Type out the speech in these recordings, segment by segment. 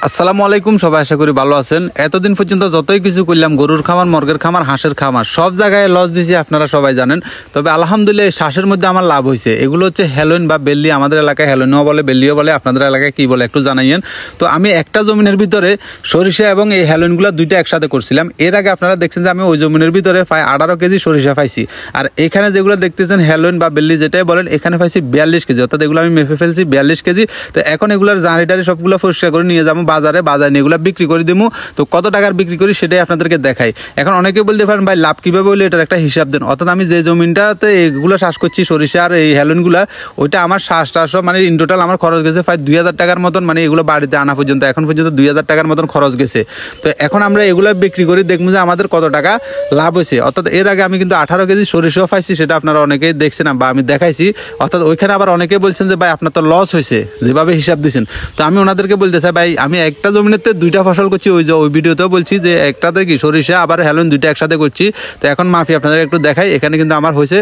আসসালামু আলাইকুম, সবাই আশা করি ভালো আছেন। এতদিন পর্যন্ত যতই কিছু করলাম, গরুর খামার, মুরগির খামার, হাঁসের খামার, সব জায়গায় লস দিয়েছি, আপনারা সবাই জানেন। তবে আলহামদুলিল্লাহ এই শ্বাসের মধ্যে আমার লাভ হয়েছে। এগুলো হচ্ছে হেলোইন বা বেল্লি, আমাদের এলাকায় হেলোইনও বলে, বেল্লিও বলে, আপনাদের এলাকায় কি বলে একটু জানাইয়েন। তো আমি একটা জমিনের ভিতরে সরিষা এবং এই হেলোইনগুলো দুইটা একসাথে করছিলাম। এর আগে আপনারা দেখছেন যে আমি ওই জমিনের ভিতরে প্রায় 18 কেজি সরিষা পাইছি। আর এখানে যেগুলো দেখতেছেন হেলোইন বা বেল্লি যেটাই বলেন, এখানে পাইছি 42 কেজি, অর্থাৎ এগুলো আমি মেপে ফেলছি 42 কেজি। তো এখন এগুলোর জাঁড়ি টাড়ি সবগুলো পরিষ্কার করে নিয়ে যাবো বাজারে নিয়ে এগুলো বিক্রি করে দিব। তো কত টাকার বিক্রি করি সেটাই আপনাদেরকে দেখাই। এখন অনেকে বলতে পারেন ভাই লাভ কিভাবে হইলো, এটার একটা হিসাব দেন। অর্থাৎ আমি যে জমিনটাতে এগুলো চাষ করছি সরিষা আর এই হেলোইনগুলা, ওইটা আমার শ্বাস মানে ইন টোটাল আমার খরচ গেছে প্রায় 2000 টাকার মতন, মানে এগুলো বাড়িতে আনা পর্যন্ত এখন পর্যন্ত 2000 টাকার মতন খরচ গেছে। তো এখন আমরা এগুলো বিক্রি করি, দেখবো যে আমাদের কত টাকা লাভ হয়েছে। অর্থাৎ এর আগে আমি কিন্তু 18 কেজি সরিষাও পাইছি, সেটা আপনারা অনেকেই দেখছেন বা আমি দেখাইছি। অর্থাৎ ওইখানে আবার অনেকে বলছেন যে ভাই আপনার তো লস হয়েছে যেভাবে হিসাব দিচ্ছেন। তো আমি ওনাদেরকে বলতে চাই ভাই, আমি একটা জমিনেতে দুইটা ফসল করছি, ওই ভিডিওতেও বলছি যে একটাতে কি সরিষা আবার হেলোইন দুইটা একসাথে করছি। তো এখন মাফি আপনাদের একটু দেখাই। এখানে কিন্তু আমার হয়েছে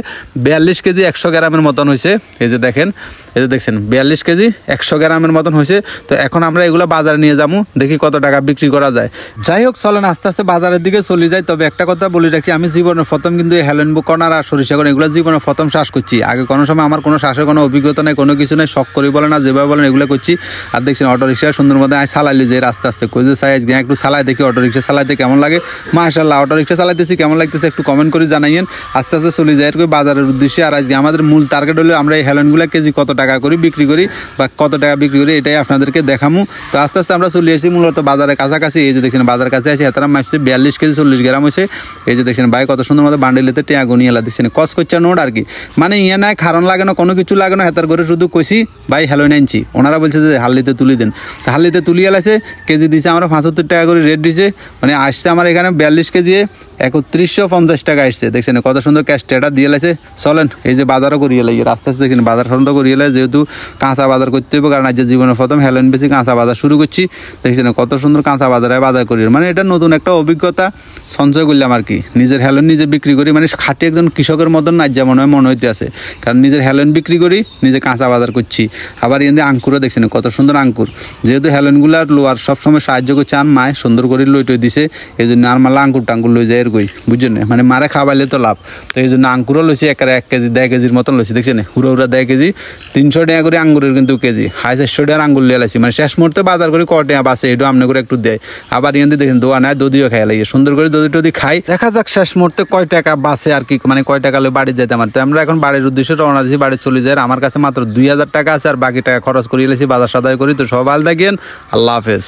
42 কেজি 100 গ্রামের মতন হয়েছে। এই যে দেখেন, এই যে দেখছেন 42 কেজি 100 গ্রামের মতন হয়েছে। তো এখন আমরা এগুলো বাজারে নিয়ে যাবো, দেখি কত টাকা বিক্রি করা যায়। যাই হোক, চলেন আস্তে আস্তে বাজারের দিকে চলে যায়। তবে একটা কথা বলি রাখি, আমি জীবনের প্রথম কিন্তু এই হেলোইন কর্নার আর সরিষা কর্নার এগুলো জীবনের প্রথম চাষ করছি। আগে কোনো সময় আমার কোনো চাষের কোনো অভিজ্ঞতা নেই, কোনো কিছু নেই, শখ করি বলে না, যেভাবে বলেন এগুলো করছি। আর দেখছেন অটো রিক্সা সুন্দর মতো আমি চালাইলি যে আস্তে আস্তে কই যে সাইজ একটু চালাই দেখি অটো রিক্সা চালাইতে কেমন লাগে। মাশাআল্লাহ, অটো রিক্সা চালাইতেছি কেমন লাগতেছে একটু কমেন্ট করে জানাইয়েন। আস্তে আস্তে চলে যায় এরকম বাজারের উদ্দেশ্যে। আর আজকে আমাদের মূল টার্গেট হলো আমরা এই হেলোইনগুলো কেজি কত টাকা করে বিক্রি করি বা কত টাকা বিক্রি করি, এটাই আপনাদেরকে দেখামু। তো আস্তে আস্তে আমরা চলে এসেছি মূলত বাজারের কাছাকাছি। এই যে দেখছেন বাজার কাছে আছে, এতারা মাসছে 42 কেজি 40 গ্রাম হয়েছে। এই যে দেখছেন ভাই কত সুন্দর মতো বান্ডিলেতে টিয়া গুনিয়ে এলা দেখছেন, কস করছে নোট আর কি, মানে ইয়ে নাই খারণ লাগে না, কোনো কিছু লাগে না। হেতার করে শুধু কইছি ভাই হেলোইন আনছি, ওনারা বলছে যে হাল্লিতে তুলি দেন। তো হাল্লিতে তুলি এলাছে, কেজি দিছে আমরা 75 টাকা করে রেট দিছে। মানে আসছে আমার এখানে 42 কেজি 3150 টাকা আসছে। দেখছেন কত সুন্দর ক্যাশ টেটা দিয়ে লাইছে। চলেন এই যে বাজারও করিয়ে লাই, আস্তে আস্তে দেখেন বাজার ফন্ড করিয়ে লাই, যেহেতু কাঁচা বাজার করতে হবে, কারণ আজ জীবনের প্রথম হেলোইন বেশি কাঁচা বাজার শুরু করছি। দেখছেন কত সুন্দর কাঁচা বাজার করি, মানে এটা নতুন একটা অভিজ্ঞতা সঞ্চয় করলাম আর কি। নিজের হেলোইন নিজে বিক্রি করি, মানে খাঁটি একজন কৃষকের মতন না যেমন হয় মনে হইতে আছে, কারণ নিজের হেলোইন বিক্রি করি, নিজে কাঁচা বাজার করছি। আবার এখানে আঙ্কুরও দেখছেন কত সুন্দর আঙ্কুর, যেহেতু হেলোইনগুলো লোয়ার সবসময় সাহায্য করছে, আর মায় সুন্দর করে লইটই দিছে, এই জন্য আর মালা আঙ্কুর টাঙ্কুর লই যায় এর কই, বুঝছেন, মানে মারে খাওয়াইলে তো লাভ। তো এই জন্য আঙ্কুরও লইছি, একেবারে 1 কেজি 1.5 কেজির মতন লইছি। দেখছেন হুড়া 1.5 কেজি 300 টাকা করে আঙ্গুরের কিন্তু কেজি, 450 টাকার আঙ্গুর লিয়ে লাইছি। মানে শেষ মুহূর্তে বাজার করে কটে বাসে এটু আমনে করে একটু দেয়। আবার এখান থেকে দেখেন দোয়া নেয়, দদিও খাই লাগে সুন্দর করে, দদি টদি খাই। দেখা যাক শেষ মুহূর্তে কয় টাকা বাসে আর কি, মানে কয় টাকা লই বাড়ি যেতে আমার। তো আমরা এখন বাড়ির উদ্দেশ্যে রওনা দিয়েছি, বাড়ি চলে যায়। আমার কাছে মাত্র 2000 টাকা আছে, আর বাকি টাকা খরচ করিয়ে লেছি বাজার সদাই করি। তো সব ভালো থাকেন, আল্লাহ হাফেজ।